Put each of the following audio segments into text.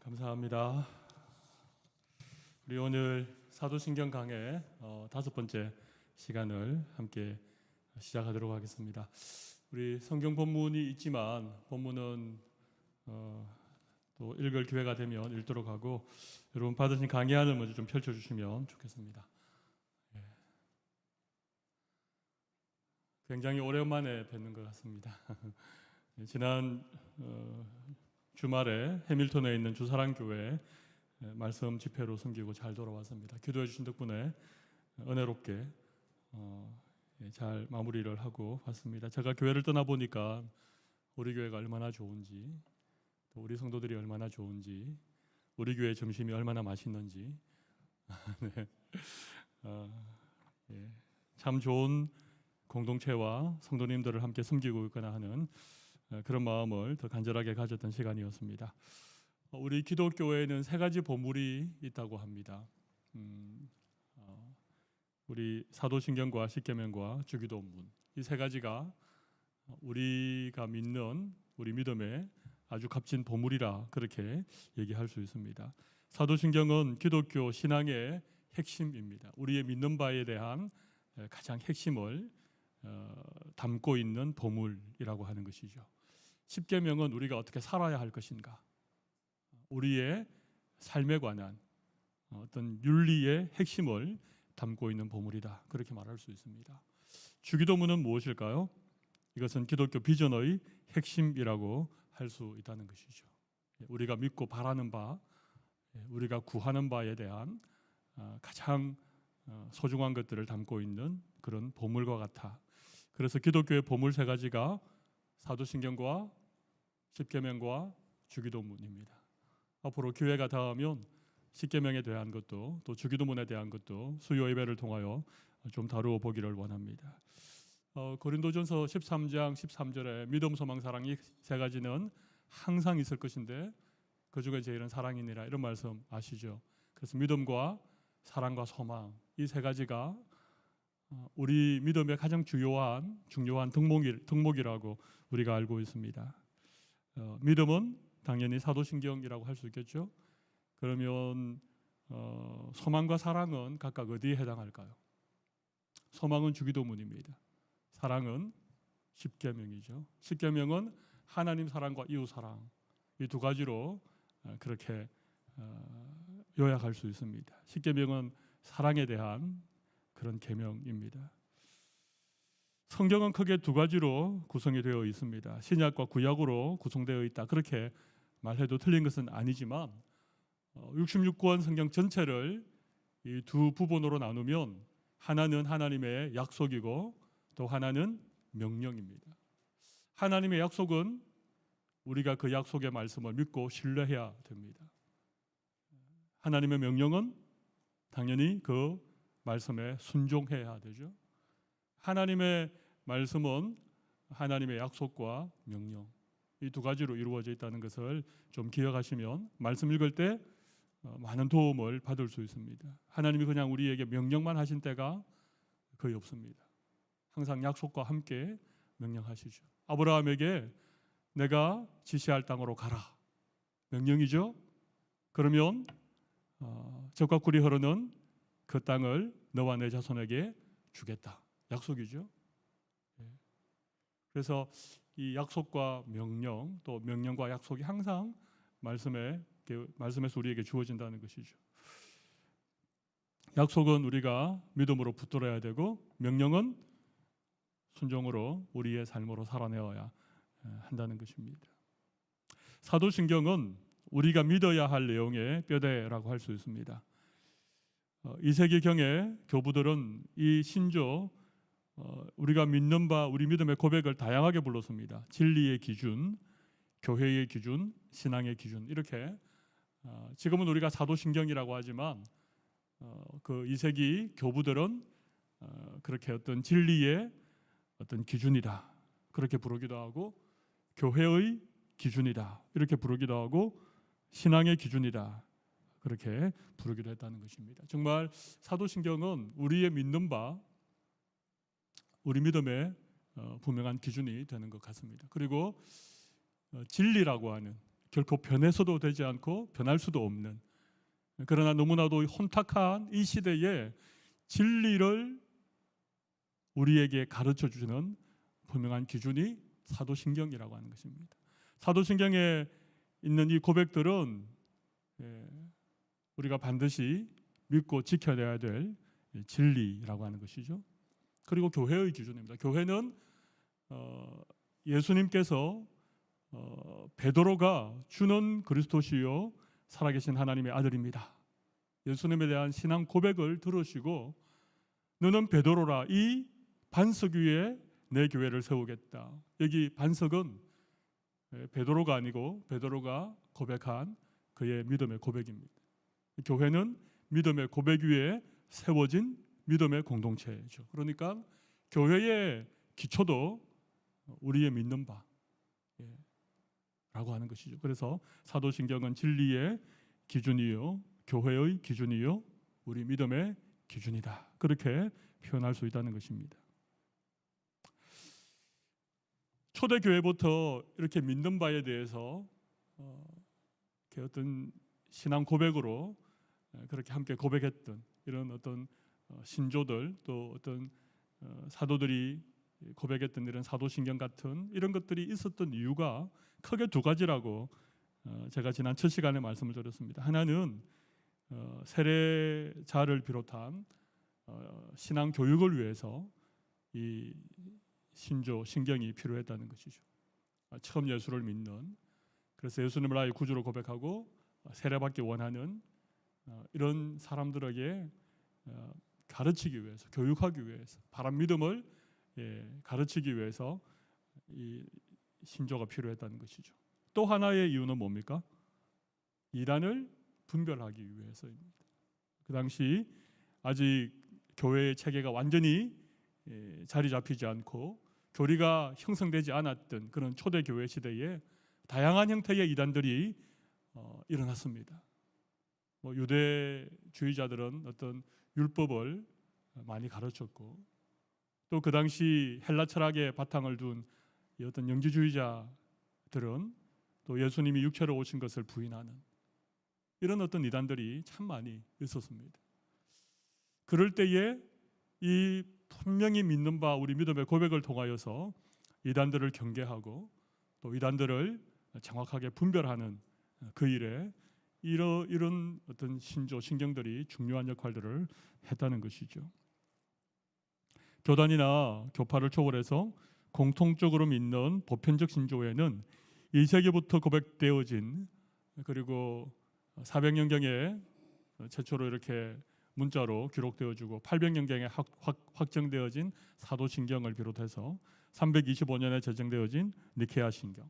감사합니다. 우리 오늘 사도신경 강의 5번째 시간을 함께 시작하도록 하겠습니다. 우리 성경 본문이 있지만 본문은 또 읽을 기회가 되면 읽도록 하고 여러분 받으신 강의안을 먼저 좀 펼쳐주시면 좋겠습니다. 굉장히 오랜만에 뵙는 것 같습니다. 지난 주말에 해밀턴에 있는 주사랑교회 말씀 집회로 섬기고 잘 돌아왔습니다. 기도해 주신 덕분에 은혜롭게 잘 마무리를 하고 왔습니다. 제가 교회를 떠나보니까 우리 교회가 얼마나 좋은지, 또 우리 성도들이 얼마나 좋은지, 우리 교회 점심이 얼마나 맛있는지 네. 참 좋은 공동체와 성도님들을 함께 섬기고 있거나 하는 그런 마음을 더 간절하게 가졌던 시간이었습니다. 우리 기독교회에는 세 가지 보물이 있다고 합니다. 우리 사도신경과 십계명과 주기도문, 이 세 가지가 우리가 믿는 우리 믿음의 아주 값진 보물이라 그렇게 얘기할 수 있습니다. 사도신경은 기독교 신앙의 핵심입니다. 우리의 믿는 바에 대한 가장 핵심을 담고 있는 보물이라고 하는 것이죠. 십계명은 우리가 어떻게 살아야 할 것인가, 우리의 삶에 관한 어떤 윤리의 핵심을 담고 있는 보물이다, 그렇게 말할 수 있습니다. 주기도문은 무엇일까요? 이것은 기독교 비전의 핵심이라고 할 수 있다는 것이죠. 우리가 믿고 바라는 바, 우리가 구하는 바에 대한 가장 소중한 것들을 담고 있는 그런 보물과 같아. 그래서 기독교의 보물 세 가지가 사도신경과 십계명과 주기도문입니다. 앞으로 기회가 닿으면 십계명에 대한 것도 또 주기도문에 대한 것도 수요 예배를 통하여 좀 다루어 보기를 원합니다. 고린도전서 13장 13절에 믿음, 소망, 사랑, 이 세 가지는 항상 있을 것인데 그 중에 제일은 사랑이니라, 이런 말씀 아시죠? 그래서 믿음과 사랑과 소망, 이 세 가지가 우리 믿음의 가장 중요한 덕목이라고 우리가 알고 있습니다. 믿음은 당연히 사도신경이라고 할 수 있겠죠. 그러면 소망과 사랑은 각각 어디에 해당할까요? 소망은 주기도문입니다. 사랑은 십계명이죠. 십계명은 하나님 사랑과 이웃 사랑, 이 두 가지로 그렇게 요약할 수 있습니다. 십계명은 사랑에 대한 그런 계명입니다. 성경은 크게 두 가지로 구성이 되어 있습니다. 신약과 구약으로 구성되어 있다, 그렇게 말해도 틀린 것은 아니지만 66권 성경 전체를 이 두 부분으로 나누면 하나는 하나님의 약속이고 또 하나는 명령입니다. 하나님의 약속은 우리가 그 약속의 말씀을 믿고 신뢰해야 됩니다. 하나님의 명령은 당연히 그 말씀에 순종해야 되죠. 하나님의 말씀은 하나님의 약속과 명령, 이 두 가지로 이루어져 있다는 것을 좀 기억하시면 말씀 읽을 때 많은 도움을 받을 수 있습니다. 하나님이 그냥 우리에게 명령만 하신 때가 거의 없습니다. 항상 약속과 함께 명령하시죠. 아브라함에게 내가 지시할 땅으로 가라, 명령이죠. 그러면 젖과 꿀이 흐르는 그 땅을 너와 내 자손에게 주겠다, 약속이죠. 그래서 이 약속과 명령, 또 명령과 약속이 항상 말씀에서 우리에게 주어진다는 것이죠. 약속은 우리가 믿음으로 붙들어야 되고, 명령은 순종으로 우리의 삶으로 살아내어야 한다는 것입니다. 사도신경은 우리가 믿어야 할 내용의 뼈대라고 할 수 있습니다. 2세기경의 교부들은 이 신조, 우리가 믿는 바, 우리 믿음의 고백을 다양하게 불렀습니다. 진리의 기준, 교회의 기준, 신앙의 기준, 이렇게 지금은 우리가 사도신경이라고 하지만 그 2세기 교부들은 그렇게 어떤 진리의 어떤 기준이다, 그렇게 부르기도 하고, 교회의 기준이다, 이렇게 부르기도 하고, 신앙의 기준이다, 그렇게 부르기도 했다는 것입니다. 정말 사도신경은 우리의 믿는 바, 우리 믿음의 분명한 기준이 되는 것 같습니다. 그리고 진리라고 하는, 결코 변해서도 되지 않고 변할 수도 없는, 그러나 너무나도 혼탁한 이 시대에 진리를 우리에게 가르쳐 주는 분명한 기준이 사도신경이라고 하는 것입니다. 사도신경에 있는 이 고백들은 우리가 반드시 믿고 지켜내야 될 진리라고 하는 것이죠. 그리고 교회의 기준입니다. 교회는 예수님께서 베드로가 주는 그리스도시요 살아계신 하나님의 아들입니다, 예수님에 대한 신앙 고백을 들으시고 너는 베드로라, 이 반석 위에 내 교회를 세우겠다. 여기 반석은 베드로가 아니고 베드로가 고백한 그의 믿음의 고백입니다. 교회는 믿음의 고백 위에 세워진 믿음의 공동체죠. 그러니까 교회의 기초도 우리의 믿는 바 라고 하는 것이죠. 그래서 사도신경은 진리의 기준이요, 교회의 기준이요, 우리 믿음의 기준이다, 그렇게 표현할 수 있다는 것입니다. 초대교회부터 이렇게 믿는 바에 대해서 어떤 신앙 고백으로 그렇게 함께 고백했던 이런 어떤 신조들, 또 어떤 사도들이 고백했던 이런 사도신경 같은 이런 것들이 있었던 이유가 크게 두 가지라고 제가 지난 첫 시간에 말씀을 드렸습니다. 하나는 세례자를 비롯한 신앙 교육을 위해서 이 신조, 신경이 필요했다는 것이죠. 처음 예수를 믿는, 그래서 예수님을 나의 구주로 고백하고 세례받기 원하는 이런 사람들에게 가르치기 위해서, 교육하기 위해서, 바른 믿음을 가르치기 위해서 이 신조가 필요했다는 것이죠. 또 하나의 이유는 뭡니까? 이단을 분별하기 위해서입니다. 그 당시 아직 교회의 체계가 완전히 자리 잡히지 않고 교리가 형성되지 않았던 그런 초대교회 시대에 다양한 형태의 이단들이 일어났습니다. 유대주의자들은 어떤 율법을 많이 가르쳤고, 또 그 당시 헬라 철학에 바탕을 둔 어떤 영지주의자들은 또 예수님이 육체로 오신 것을 부인하는 이런 어떤 이단들이 참 많이 있었습니다. 그럴 때에 이 분명히 믿는 바 우리 믿음의 고백을 통하여서 이단들을 경계하고 또 이단들을 정확하게 분별하는 그 일에 이런 어떤 신조, 신경들이 중요한 역할들을 했다는 것이죠. 교단이나 교파를 초월해서 공통적으로 믿는 보편적 신조에는 2세기부터 고백되어진, 그리고 400년경에 최초로 이렇게 문자로 기록되어지고 800년경에 확정되어진 사도신경을 비롯해서 325년에 제정되어진 니케아 신경,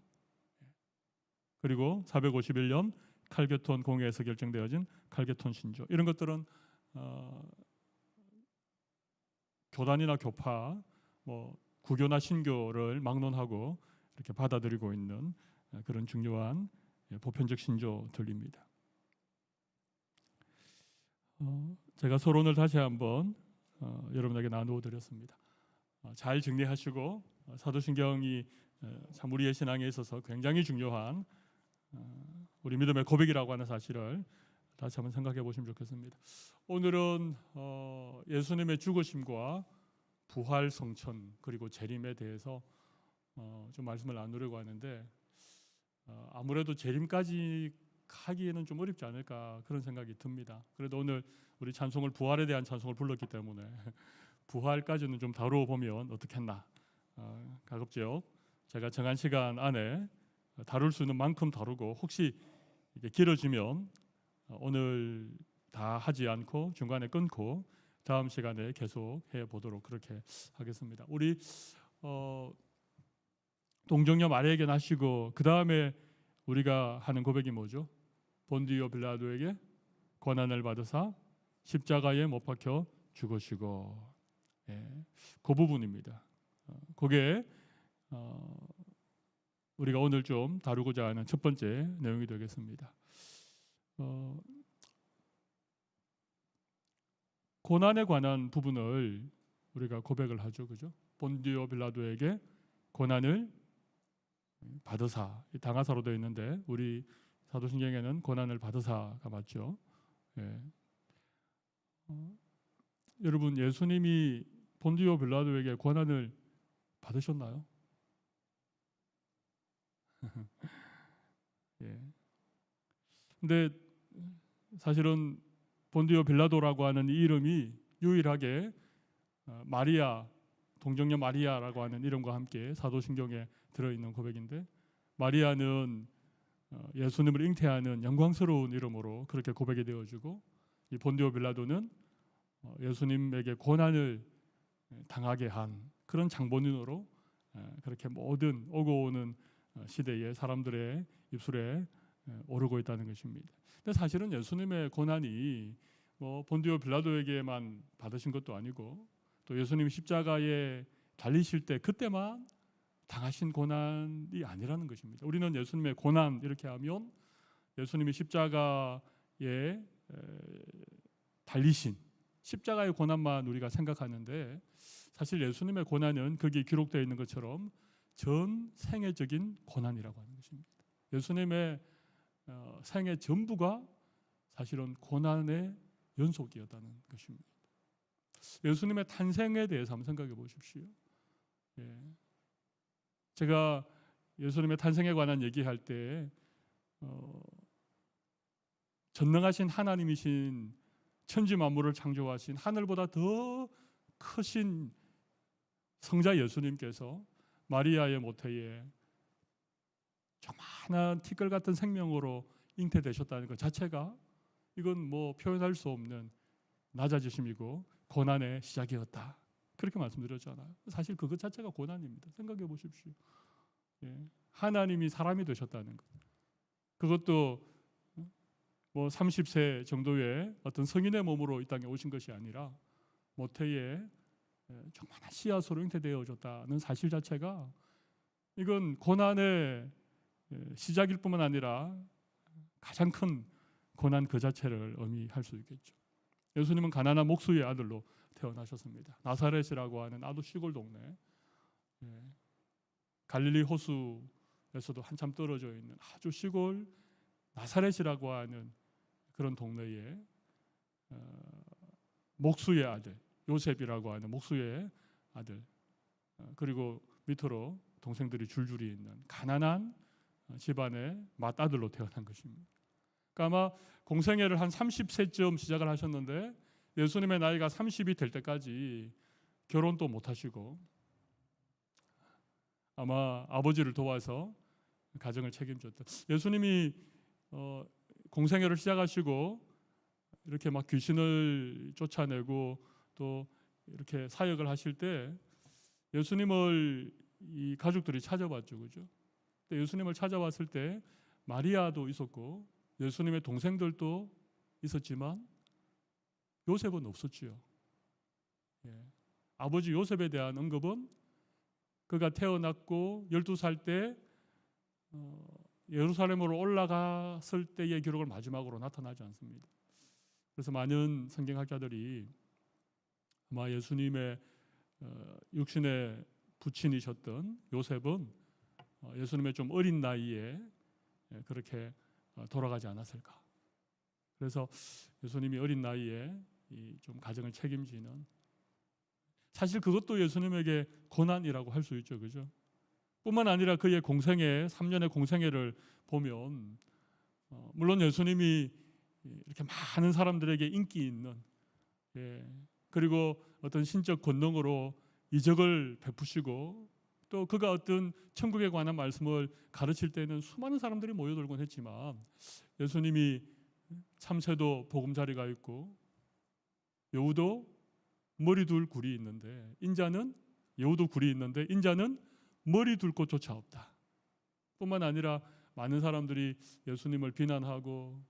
그리고 451년 칼게톤 공회에서 결정되어진 칼게톤 신조, 이런 것들은 교단이나 교파, 구교나 신교를 막론하고 이렇게 받아들이고 있는 그런 중요한 보편적 신조들입니다. 제가 서론을 다시 한번 여러분에게 나누어 드렸습니다. 잘 정리하시고 사도신경이 참 우리의 신앙에 있어서 굉장히 중요한 우리 믿음의 고백이라고 하는 사실을 다시 한번 생각해 보시면 좋겠습니다. 오늘은 예수님의 죽으심과 부활, 성천, 그리고 재림에 대해서 좀 말씀을 나누려고 하는데, 아무래도 재림까지 하기에는 좀 어렵지 않을까 그런 생각이 듭니다. 그래도 오늘 우리 찬송을 부활에 대한 찬송을 불렀기 때문에 부활까지는 좀 다루어 보면 어떻겠나. 가급적 제가 정한 시간 안에 다룰 수 있는 만큼 다루고, 혹시 이게 길어지면 오늘 다 하지 않고 중간에 끊고 다음 시간에 계속 해 보도록 그렇게 하겠습니다. 우리 동정녀 마리아에게 하시고 그 다음에 우리가 하는 고백이 뭐죠? 본디오 빌라도에게 고난을 받으사 십자가에 못 박혀 죽으시고, 그 부분입니다. 그게 우리가 오늘 좀 다루고자 하는 첫 번째 내용이 되겠습니다. 고난에 관한 부분을 우리가 고백을 하죠, 그죠? 본디오 빌라도에게 고난을 받으사, 당하사로 되어 있는데 우리 사도신경에는 고난을 받으사가 맞죠. 예. 여러분, 예수님이 본디오 빌라도에게 고난을 받으셨나요? 예. 근데 사실은 본디오 빌라도라고 하는 이 이름이 유일하게 마리아, 동정녀 마리아라고 하는 이름과 함께 사도신경에 들어있는 고백인데, 마리아는 예수님을 잉태하는 영광스러운 이름으로 그렇게 고백이 되어지고, 이 본디오 빌라도는 예수님에게 고난을 당하게 한 그런 장본인으로 그렇게 모든 오고 오는 시대의 사람들의 입술에 오르고 있다는 것입니다. 근데 사실은 예수님의 고난이 뭐 본디오 빌라도에게만 받으신 것도 아니고, 또 예수님이 십자가에 달리실 때 그때만 당하신 고난이 아니라는 것입니다. 우리는 예수님의 고난 이렇게 하면 예수님이 십자가에 달리신 십자가의 고난만 우리가 생각하는데, 사실 예수님의 고난은 거기에 기록되어 있는 것처럼 전 생애적인 고난이라고 하는 것입니다. 예수님의 생애 전부가 사실은 고난의 연속이었다는 것입니다. 예수님의 탄생에 대해서 한번 생각해 보십시오. 예. 제가 예수님의 탄생에 관한 얘기할 때 전능하신 하나님이신 천지 만물을 창조하신 하늘보다 더 크신 성자 예수님께서 마리아의 모태에 조그마한 티끌 같은 생명으로 잉태되셨다는 것 자체가 이건 뭐 표현할 수 없는 낮아지심이고 고난의 시작이었다, 그렇게 말씀드렸잖아요. 사실 그것 자체가 고난입니다. 생각해 보십시오. 예. 하나님이 사람이 되셨다는 것, 그것도 뭐 30세 정도의 어떤 성인의 몸으로 이 땅에 오신 것이 아니라 모태에 조그마한 씨앗으로 잉태되어졌다는 사실 자체가 이건 고난의 시작일 뿐만 아니라 가장 큰 고난 그 자체를 의미할 수 있겠죠. 예수님은 가난한 목수의 아들로 태어나셨습니다. 나사렛이라고 하는 아주 시골 동네, 갈릴리 호수에서도 한참 떨어져 있는 아주 시골 나사렛이라고 하는 그런 동네에 목수의 아들 요셉이라고 하는 목수의 아들, 그리고 밑으로 동생들이 줄줄이 있는 가난한 집안의 맏아들로 태어난 것입니다. 그러니까 아마 공생애를 한 30세쯤 시작을 하셨는데 예수님의 나이가 30이 될 때까지 결혼도 못 하시고 아마 아버지를 도와서 가정을 책임졌다. 예수님이 공생애를 시작하시고 이렇게 막 귀신을 쫓아내고 또 이렇게 사역을 하실 때 예수님을 이 가족들이 찾아왔죠, 그죠? 근데 예수님을 찾아왔을 때 마리아도 있었고 예수님의 동생들도 있었지만 요셉은 없었지요. 예. 아버지 요셉에 대한 언급은 그가 태어났고 12살 때 예루살렘으로 올라갔을 때의 기록을 마지막으로 나타나지 않습니다. 그래서 많은 성경학자들이 아마 예수님의 육신의 부친이셨던 요셉은 예수님의 좀 어린 나이에 그렇게 돌아가지 않았을까. 그래서 예수님이 어린 나이에 좀 가정을 책임지는, 사실 그것도 예수님에게 고난이라고 할 수 있죠, 그죠? 뿐만 아니라 그의 공생애 3년의 공생애를 보면 물론 예수님이 이렇게 많은 사람들에게 인기 있는, 그리고 어떤 신적 권능으로 이적을 베푸시고 또 그가 어떤 천국에 관한 말씀을 가르칠 때는 수많은 사람들이 모여들곤 했지만 예수님이 참새도 보금자리가 있고 여우도 머리 둘 굴이 있는데 인자는, 여우도 굴이 있는데 인자는 머리 둘 곳조차 없다. 뿐만 아니라 많은 사람들이 예수님을 비난하고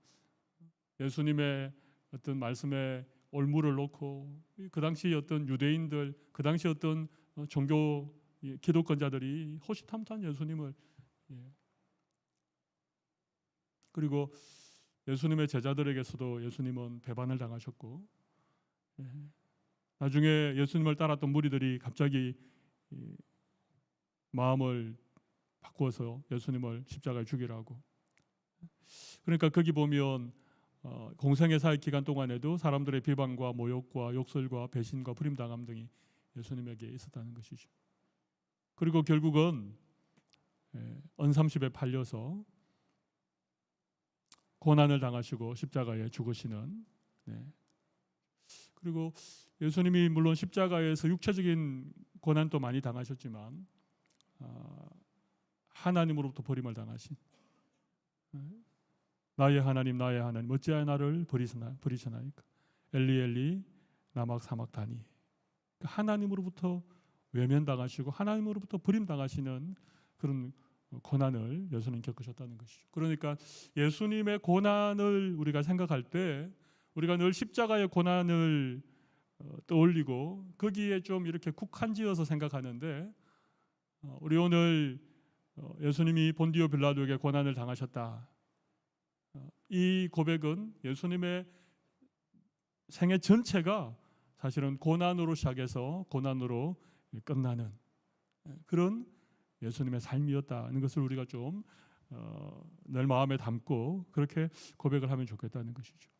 예수님의 어떤 말씀에 올무를 놓고 그 당시 어떤 유대인들, 그 당시 어떤 종교 기독권자들이 호시탐탐 예수님을, 그리고 예수님의 제자들에게서도 예수님은 배반을 당하셨고 나중에 예수님을 따랐던 무리들이 갑자기 마음을 바꾸어서 예수님을 십자가에 죽이라고 그러니까 거기 보면 공생의 사역 기간 동안에도 사람들의 비방과 모욕과 욕설과 배신과 부림당함 등이 예수님에게 있었다는 것이죠. 그리고 결국은 언삼십에 팔려서 고난을 당하시고 십자가에 죽으시는, 그리고 예수님이 물론 십자가에서 육체적인 고난도 많이 당하셨지만 하나님으로부터 버림을 당하신, 나의 하나님 어찌하여 나를 버리시나이까 엘리 엘리 라마 사박다니. 하나님으로부터 외면당하시고 하나님으로부터 버림당하시는 그런 고난을 예수님 겪으셨다는 것이죠. 그러니까 예수님의 고난을 우리가 생각할 때 우리가 늘 십자가의 고난을 떠올리고 거기에 좀 이렇게 국한지어서 생각하는데, 우리 오늘 예수님이 본디오 빌라도에게 고난을 당하셨다, 이 고백은 예수님의 생애 전체가 사실은 고난으로 시작해서 고난으로 끝나는 그런 예수님의 삶이었다는 것을 우리가 좀 늘 마음에 담고 그렇게 고백을 하면 좋겠다는 것이죠.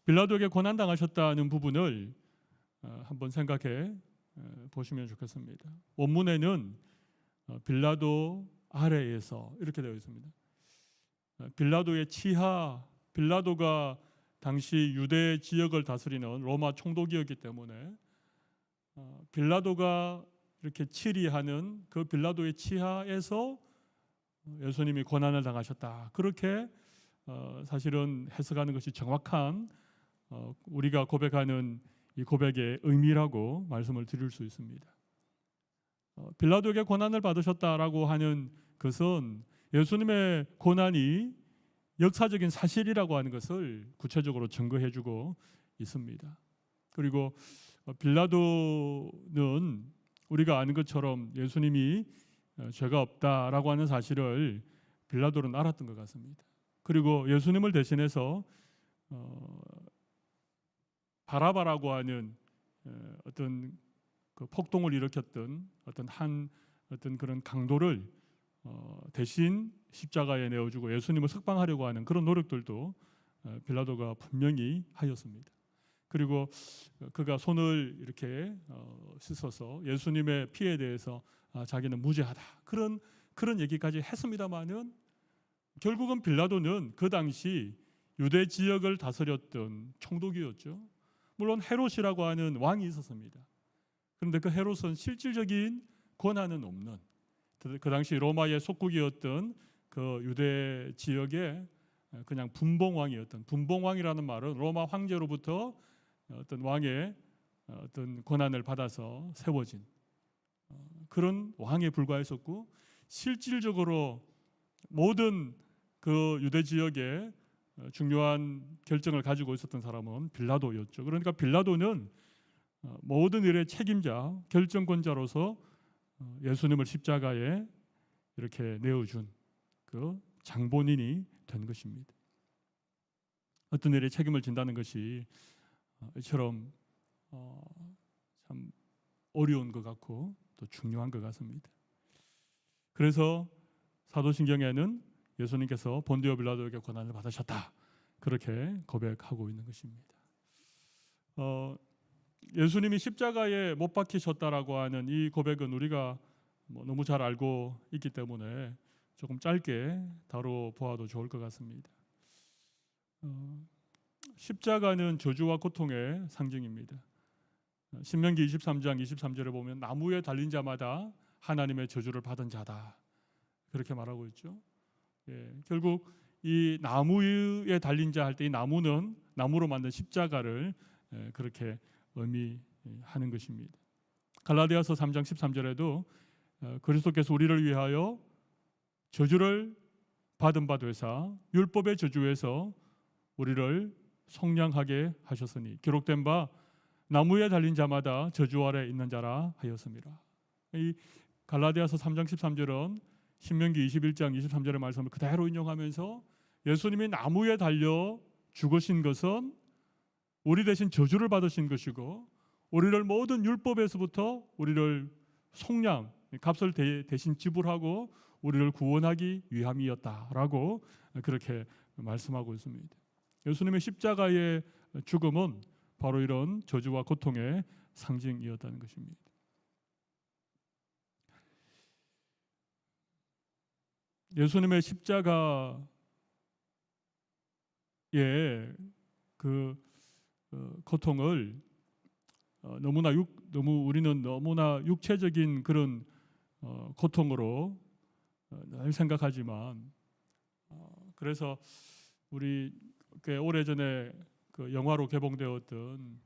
빌라도에게 고난 당하셨다는 부분을 한번 생각해 보시면 좋겠습니다. 원문에는 빌라도 아래에서 이렇게 되어 있습니다. 빌라도의 치하, 빌라도가 당시 유대 지역을 다스리는 로마 총독이었기 때문에 빌라도가 이렇게 치리하는 그 빌라도의 치하에서 예수님이 고난을 당하셨다, 그렇게 사실은 해석하는 것이 정확한 우리가 고백하는 이 고백의 의미라고 말씀을 드릴 수 있습니다. 빌라도에게 고난을 받으셨다라고 하는 것은 예수님의 고난이 역사적인 사실이라고 하는 것을 구체적으로 증거해주고 있습니다. 그리고 빌라도는 우리가 아는 것처럼 예수님이 죄가 없다라고 하는 사실을 빌라도는 알았던 것 같습니다. 그리고 예수님을 대신해서 바라바라고 하는 어떤 그 폭동을 일으켰던 어떤 그런 강도를 대신 십자가에 내어주고 예수님을 석방하려고 하는 그런 노력들도 빌라도가 분명히 하였습니다. 그리고 그가 손을 이렇게 씻어서 예수님의 피에 대해서 자기는 무죄하다, 그런 얘기까지 했습니다마는 결국은 빌라도는 그 당시 유대 지역을 다스렸던 총독이었죠. 물론 헤롯이라고 하는 왕이 있었습니다. 그런데 그 헤롯은 실질적인 권한은 없는, 그 당시 로마의 속국이었던 그 유대 지역의 그냥 분봉왕이었던, 분봉왕이라는 말은 로마 황제로부터 어떤 왕의 어떤 권한을 받아서 세워진 그런 왕에 불과했었고, 실질적으로 모든 그 유대 지역의 중요한 결정을 가지고 있었던 사람은 빌라도였죠. 그러니까 빌라도는 모든 일의 책임자, 결정권자로서 예수님을 십자가에 이렇게 내어준 그 장본인이 된 것입니다. 어떤 일에 책임을 진다는 것이 이처럼 참 어려운 것 같고 또 중요한 것 같습니다. 그래서 사도신경에는 예수님께서 본디오 빌라도에게 고난을 받으셨다, 그렇게 고백하고 있는 것입니다. 예수님이 십자가에 못 박히셨다라고 하는 이 고백은 우리가 너무 잘 알고 있기 때문에 조금 짧게 다뤄보아도 좋을 것 같습니다. 십자가는 저주와 고통의 상징입니다. 신명기 23장 23절에 보면 나무에 달린 자마다 하나님의 저주를 받은 자다, 그렇게 말하고 있죠. 결국 이 나무에 달린 자 할 때 이 나무는 나무로 만든 십자가를 그렇게 의미하는 것입니다. 갈라디아서 3장 13절에도 그리스도께서 우리를 위하여 저주를 받은 바 되사 율법의 저주에서 우리를 속량하게 하셨으니 기록된 바 나무에 달린 자마다 저주 아래 있는 자라 하였습니다. 이 갈라디아서 3장 13절은 신명기 21장 23절의 말씀을 그대로 인용하면서 예수님이 나무에 달려 죽으신 것은 우리 대신 저주를 받으신 것이고, 우리를 모든 율법에서부터 우리를 속량, 값을 대신 지불하고 우리를 구원하기 위함이었다라고 그렇게 말씀하고 있습니다. 예수님의 십자가의 죽음은 바로 이런 저주와 고통의 상징이었다는 것입니다. 예수님의 십자가의 그 고통을 우리는 너무나 육체적인 그런 고통으로 늘 생각하지만, 그래서 우리 꽤 오래전에 그 영화로 개봉되었던,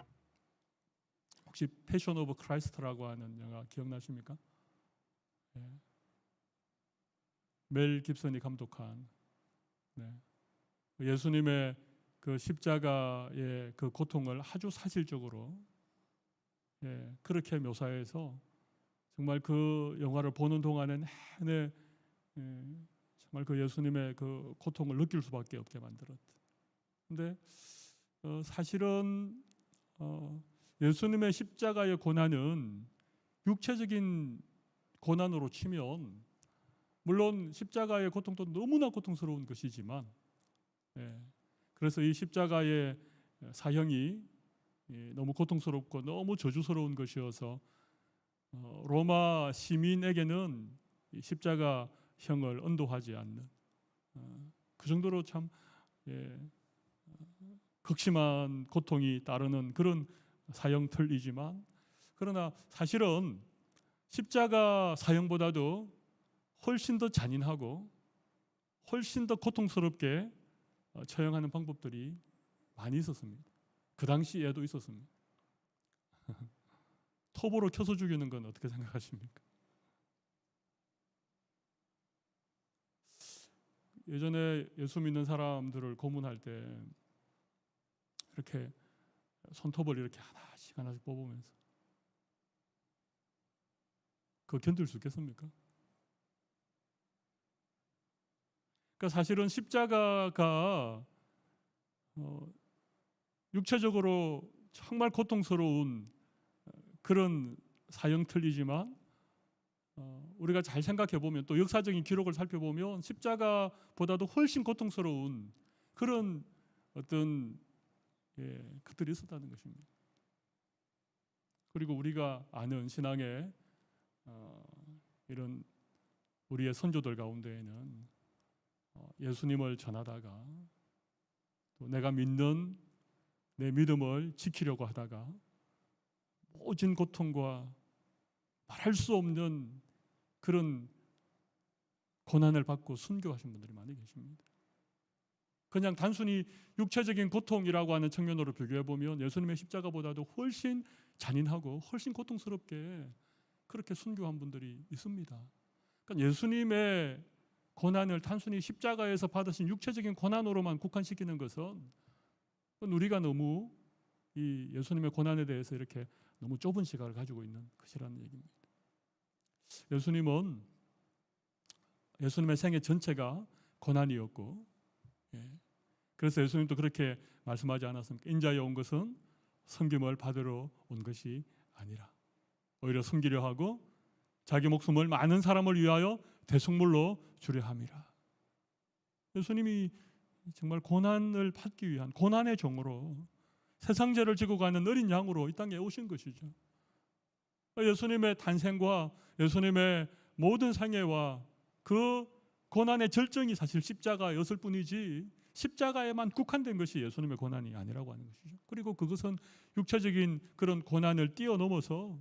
혹시 패션 오브 크라이스트라고 하는 영화 기억나십니까? 멜 깁슨이 감독한, 예수님의 그 십자가의 그 고통을 아주 사실적으로 그렇게 묘사해서 정말 그 영화를 보는 동안에 내내 정말 그 예수님의 그 고통을 느낄 수밖에 없게 만들었다. 근데 사실은 예수님의 십자가의 고난은 육체적인 고난으로 치면, 물론 십자가의 고통도 너무나 고통스러운 것이지만, 그래서 이 십자가의 사형이 너무 고통스럽고 너무 저주스러운 것이어서 로마 시민에게는 이 십자가형을 언도하지 않는, 그 정도로 참 극심한 고통이 따르는 그런 사형틀이지만, 그러나 사실은 십자가 사형보다도 훨씬 더 잔인하고 훨씬 더 고통스럽게 처형하는 방법들이 많이 있었습니다. 그 당시에도 있었습니다. 톱으로 켜서 죽이는 건 어떻게 생각하십니까? 예전에 예수 믿는 사람들을 고문할 때 이렇게 손톱을 이렇게 하나씩 뽑으면서, 그거 견딜 수 있겠습니까? 그러니까 사실은 십자가가 육체적으로 정말 고통스러운 그런 사형틀이지만, 우리가 잘 생각해 보면, 또 역사적인 기록을 살펴보면 십자가보다도 훨씬 고통스러운 그런 어떤 것들이 있었다는 것입니다. 그리고 우리가 아는 신앙의 이런 우리의 선조들 가운데에는 예수님을 전하다가 또 내가 믿는 내 믿음을 지키려고 하다가 모진 고통과 말할 수 없는 그런 고난을 받고 순교하신 분들이 많이 계십니다. 그냥 단순히 육체적인 고통이라고 하는 측면으로 비교해 보면 예수님의 십자가보다도 훨씬 잔인하고 훨씬 고통스럽게 그렇게 순교한 분들이 있습니다. 그러니까 예수님의 고난을 단순히 십자가에서 받으신 육체적인 고난으로만 국한시키는 것은 우리가 너무 이 예수님의 고난에 대해서 이렇게 너무 좁은 시각을 가지고 있는 것이라는 얘기입니다. 예수님의 생애 전체가 고난이었고, 그래서 예수님도 그렇게 말씀하지 않았습니까? 인자에 온 것은 섬김을 받으러 온 것이 아니라 오히려 섬기려 하고 자기 목숨을 많은 사람을 위하여 대속물로 주려 함이라. 예수님이 정말 고난을 받기 위한 고난의 종으로 세상 죄를 지고 가는 어린 양으로 이 땅에 오신 것이죠. 예수님의 탄생과 예수님의 모든 생애와 그 고난의 절정이 사실 십자가였을 뿐이지, 십자가에만 국한된 것이 예수님의 고난이 아니라고 하는 것이죠. 그리고 그것은 육체적인 그런 고난을 뛰어넘어서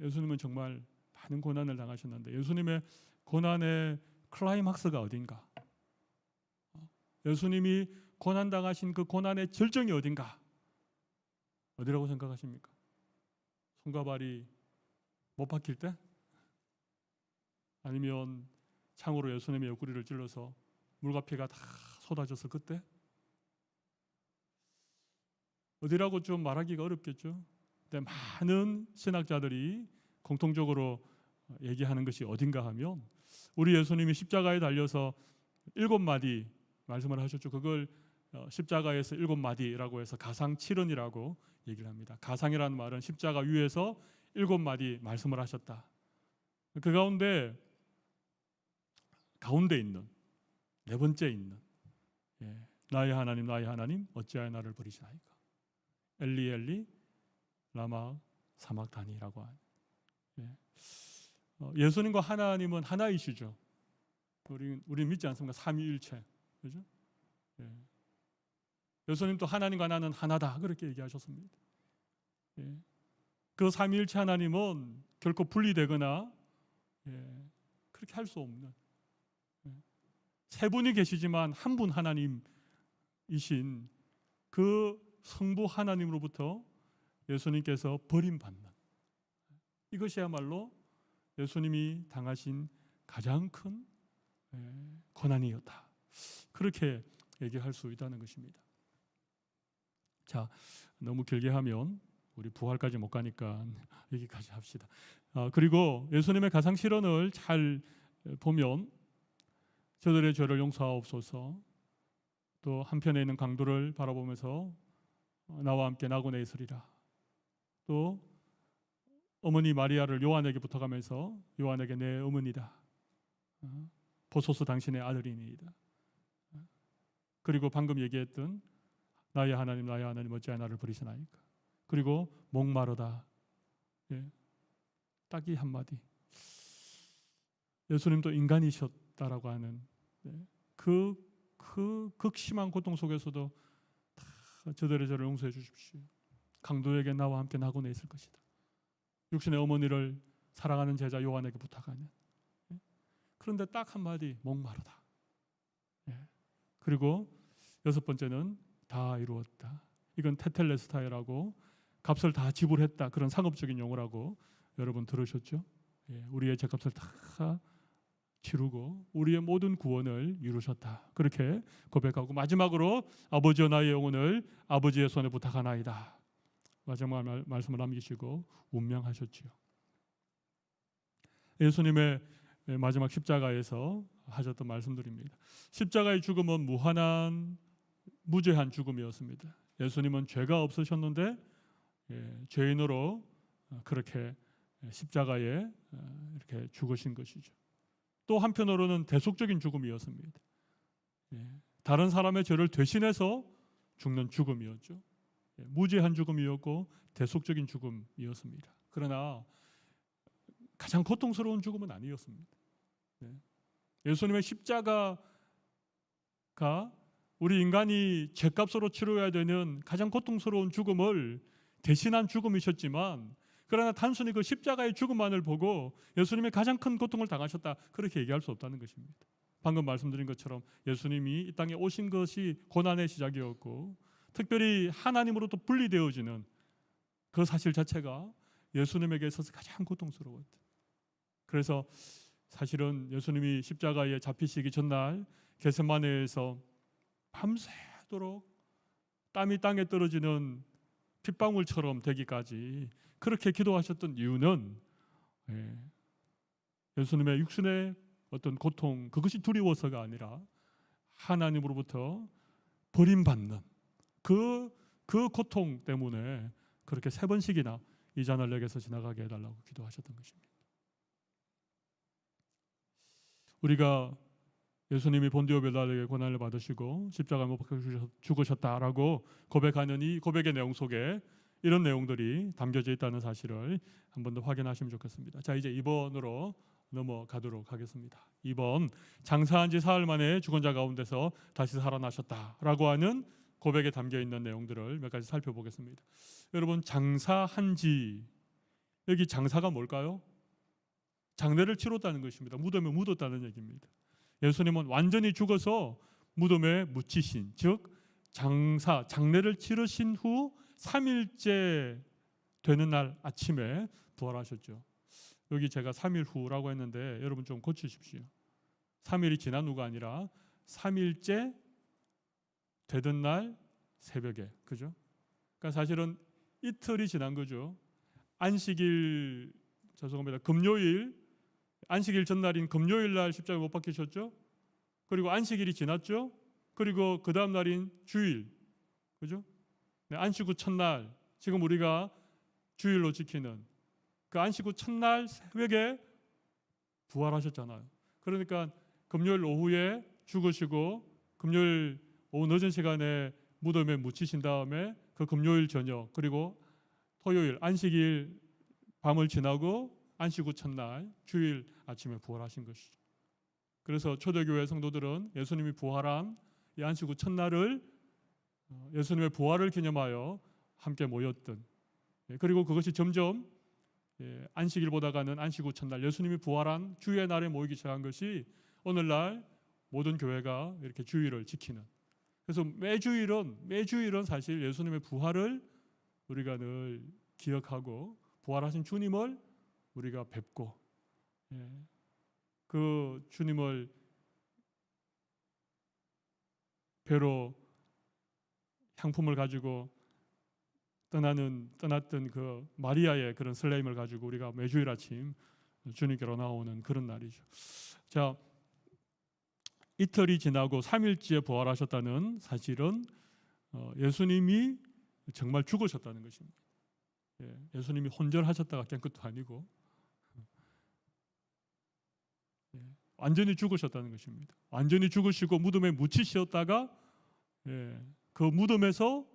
예수님은 정말 많은 고난을 당하셨는데, 예수님의 고난의 클라이막스가 어딘가? 예수님이 고난당하신 그 고난의 절정이 어딘가? 어디라고 생각하십니까? 손과 발이 못 박힐 때? 아니면 창으로 예수님의 옆구리를 찔러서 물과 피가 다 쏟아졌을 그때? 어디라고 좀 말하기가 어렵겠죠. 근데 많은 신학자들이 공통적으로 얘기하는 것이 어딘가 하면, 우리 예수님이 십자가에 달려서 7마디 말씀을 하셨죠. 그걸 십자가에서 7마디라고 해서 가상 7언이라고 얘기를 합니다. 가상이라는 말은 십자가 위에서 7마디 말씀을 하셨다. 그 가운데 가운데 있는 네 번째 있는 나의 하나님 어찌하여 나를 버리시나이까. 엘리 엘리 라마 사막다니라고 하는 예수님과 하나님은 하나이시죠. 우리 믿지 않습니까? 삼위일체, 그죠? 예수님도 하나님과 나는 하나다 그렇게 얘기하셨습니다. 그 삼위일체 하나님은 결코 분리되거나 그렇게 할 수 없는 세 분이 계시지만 한 분 하나님이신 그 성부 하나님으로부터 예수님께서 버림받는 이것이야말로 예수님이 당하신 가장 큰 고난이었다. 그렇게 얘기할 수 있다는 것입니다. 자, 너무 길게 하면 우리 부활까지 못 가니까 여기까지 합시다. 그리고 예수님의 가상 실언을 잘 보면 저들의 죄를 용서하옵소서, 또 한편에 있는 강도를 바라보면서 나와 함께 나고네 있으리라, 또 어머니 마리아를 요한에게 붙어가면서 요한에게 내 어머니다, 보소서 당신의 아들이니이다. 그리고 방금 얘기했던 나의 하나님 어찌하여 나를 버리시나이까. 그리고 목마르다. 딱 이 한마디. 예수님도 인간이셨다라고 하는 그 극심한 고통 속에서도 다 저들의 죄를 용서해 주십시오. 강도에게 나와 함께 나고네 있을 것이다. 육신의 어머니를 사랑하는 제자 요한에게 부탁하는. 그런데 딱 한마디, 목마르다. 그리고 여섯 번째는 다 이루었다. 이건 테텔레스타이라고 값을 다 지불했다, 그런 상업적인 용어라고 여러분 들으셨죠? 우리의 죄값을 다 치르고 우리의 모든 구원을 이루셨다, 그렇게 고백하고 마지막으로 아버지여 나의 영혼을 아버지의 손에 부탁하나이다. 마지막 말씀을 남기시고 운명하셨지요. 예수님의 마지막 십자가에서 하셨던 말씀들입니다. 십자가의 죽음은 무한한 무죄한 죽음이었습니다. 예수님은 죄가 없으셨는데 죄인으로 그렇게 십자가에 이렇게 죽으신 것이죠. 또 한편으로는 대속적인 죽음이었습니다. 다른 사람의 죄를 대신해서 죽는 죽음이었죠. 무죄한 죽음이었고 대속적인 죽음이었습니다. 그러나 가장 고통스러운 죽음은 아니었습니다. 예수님의 십자가가 우리 인간이 죄값으로 치러야 되는 가장 고통스러운 죽음을 대신한 죽음이셨지만, 그러나 단순히 그 십자가의 죽음만을 보고 예수님의 가장 큰 고통을 당하셨다, 그렇게 얘기할 수 없다는 것입니다. 방금 말씀드린 것처럼 예수님이 이 땅에 오신 것이 고난의 시작이었고, 특별히 하나님으로부터 분리되어지는 그 사실 자체가 예수님에게 있어서 가장 고통스러웠다. 그래서 사실은 예수님이 십자가에 잡히시기 전날 겟세마네에서 밤새도록 땀이 땅에 떨어지는 핏방울처럼 되기까지 그렇게 기도하셨던 이유는 예수님의 육신의 어떤 고통, 그것이 두려워서가 아니라 하나님으로부터 버림받는 그 고통 때문에 그렇게 3번씩이나 이 잔을 내게서 지나가게 해달라고 기도하셨던 것입니다. 우리가 예수님이 본디오 빌라도에게 고난을 받으시고 십자가에 못 박혀 죽으셨다라고 고백하는 이 고백의 내용 속에 이런 내용들이 담겨져 있다는 사실을 한 번 더 확인하시면 좋겠습니다. 자, 이제 2번으로 넘어가도록 하겠습니다. 2번, 장사한 지 사흘 만에 죽은 자 가운데서 다시 살아나셨다라고 하는 고백에 담겨 있는 내용들을 몇 가지 살펴보겠습니다. 여러분, 장사한 지, 여기 장사가 뭘까요? 장례를 치렀다는 것입니다. 무덤에 묻었다는 얘기입니다. 예수님은 완전히 죽어서 무덤에 묻히신, 즉 장례를 치르신 후 3일째 되는 날 아침에 부활하셨죠. 여기 제가 3일 후라고 했는데 여러분 좀 고치십시오. 3일이 지난 후가 아니라 3일째 되던 날 새벽에, 그죠? 그러니까 사실은 이틀이 지난 거죠. 안식일, 죄송합니다, 금요일, 안식일 전날인 금요일 날 십자가에 못 박히셨죠? 그리고 안식일이 지났죠? 그리고 그 다음 날인 주일, 그죠? 네, 안식 후 첫날, 지금 우리가 주일로 지키는 그 안식 후 첫날 새벽에 부활하셨잖아요. 그러니까 금요일 오후에 죽으시고 금요일 오후 늦은 시간에 무덤에 묻히신 다음에 그 금요일 저녁 그리고 토요일 안식일 밤을 지나고 안식 후 첫날 주일 아침에 부활하신 것이죠. 그래서 초대교회 성도들은 예수님이 부활한 이 안식 후 첫날을 예수님의 부활을 기념하여 함께 모였던, 그리고 그것이 점점 안식일보다가는 안식 후 첫날 예수님이 부활한 주의 날에 모이기 시작한 것이 오늘날 모든 교회가 이렇게 주일을 지키는. 그래서 매주일은 사실 예수님의 부활을 우리가 늘 기억하고 부활하신 주님을 우리가 뵙고 그 주님을 뵈러 향품을 가지고 떠났던 그 마리아의 그런 설레임을 가지고 우리가 매주일 아침 주님께로 나오는 그런 날이죠. 자, 이틀이 지나고 3일째에 부활하셨다는 사실은 예수님이 정말 죽으셨다는 것입니다. 예수님이 혼절하셨다가 깬 것도 아니고 완전히 죽으셨다는 것입니다. 완전히 죽으시고 무덤에 묻히셨다가 그 무덤에서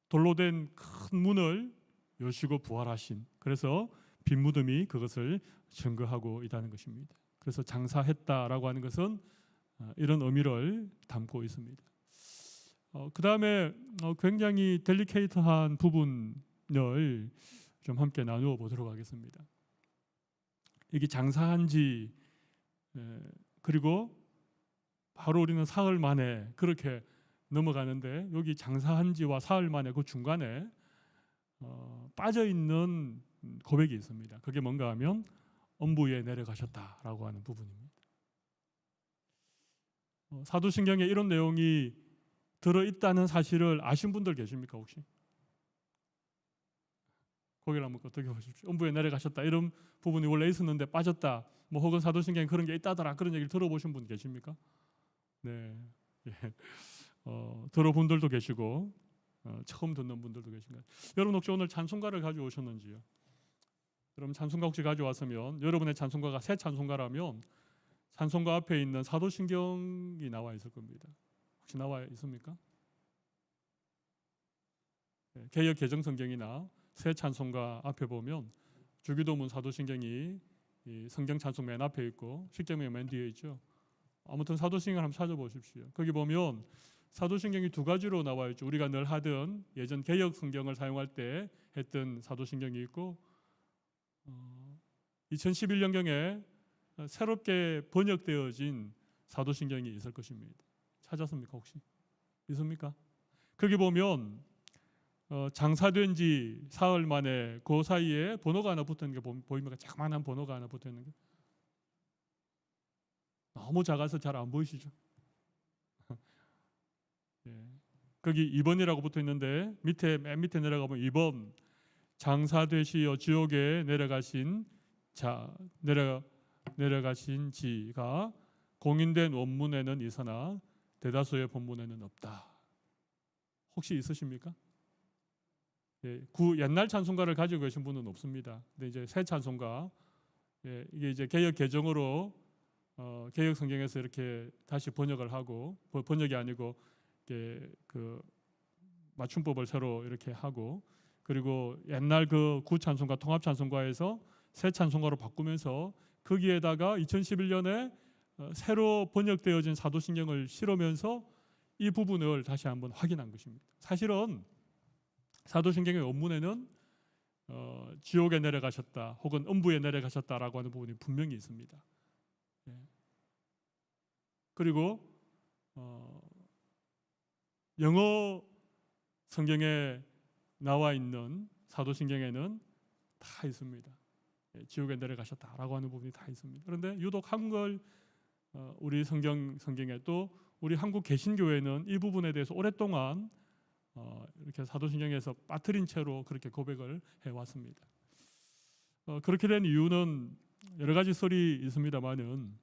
돌로 된 큰 문을 여시고 부활하신, 그래서 빈 무덤이 그것을 증거하고 있다는 것입니다. 그래서 장사했다라고 하는 것은 이런 의미를 담고 있습니다. 그 다음에 굉장히 델리케이트한 부분을 좀 함께 나누어 보도록 하겠습니다. 이게 장사한지 그리고 바로 우리는 사흘 만에 그렇게 넘어가는데, 여기 장사한지와 사흘 만에 그 중간에 빠져 있는 고백이 있습니다. 그게 뭔가 하면 엄부에 내려가셨다라고 하는 부분입니다. 사도신경에 이런 내용이 들어있다는 사실을 아신 분들 계십니까 혹시? 고개를 한번 끄덕여 보십시오. 엄부에 내려가셨다 이런 부분이 원래 있었는데 빠졌다, 뭐 혹은 사도신경에 그런 게 있다더라, 그런 얘기를 들어보신 분 계십니까? 네, 들어본 분들도 계시고 처음 듣는 분들도 계신 거예요. 여러분 혹시 오늘 찬송가를 가지고 오셨는지요? 여러분 찬송가 혹시 가져왔으면, 여러분의 찬송가가 새 찬송가라면 찬송가 앞에 있는 사도신경이 나와 있을 겁니다. 혹시 나와 있습니까? 개역 개정성경이나 새 찬송가 앞에 보면 주기도문 사도신경이 이 성경 찬송 맨 앞에 있고 십계명이 맨 뒤에 있죠. 아무튼 사도신경을 한번 찾아보십시오. 거기 보면 사도신경이 두 가지로 나와 있죠. 우리가 늘 하던 예전 개역 성경을 사용할 때 했던 사도신경이 있고 2011년경에 새롭게 번역되어진 사도신경이 있을 것입니다. 찾았습니까 혹시? 있습니까? 거기 보면 장사된 지 사흘 만에 그 사이에 번호가 하나 붙어 있는 게 보입니까? 자그마한 번호가 하나 붙어 있는 게 너무 작아서 잘 안 보이시죠? 거기 2번이라고 붙어 있는데 맨 밑에 내려가면 2번, 장사되시어 지옥에 내려가신 지가 공인된 원문에는 있으나 대다수의 본문에는 없다. 혹시 있으십니까? 옛날 찬송가를 가지고 계신 분은 없습니다. 근데 이제 새 찬송가, 이게 이제 개역 개정으로 개역 성경에서 이렇게 다시 번역을 하고, 번역이 아니고 그 맞춤법을 새로 이렇게 하고, 그리고 옛날 그 구 찬송가 통합 찬송가에서 새 찬송가로 바꾸면서 거기에다가 2011년에 새로 번역되어진 사도신경을 실으면서 이 부분을 다시 한번 확인한 것입니다. 사실은 사도신경의 원문에는 지옥에 내려가셨다 혹은 음부에 내려가셨다라고 하는 부분이 분명히 있습니다. 그리고 영어 성경에 나와 있는 사도신경에는 다 있습니다. 지옥에 내려가셨다라고 하는 부분이 다 있습니다. 그런데 유독 한글 우리 성경에 또 우리 한국 개신교회는 이 부분에 대해서 오랫동안 이렇게 사도신경에서 빠뜨린 채로 그렇게 고백을 해왔습니다. 그렇게 된 이유는 여러 가지 설이 있습니다만은,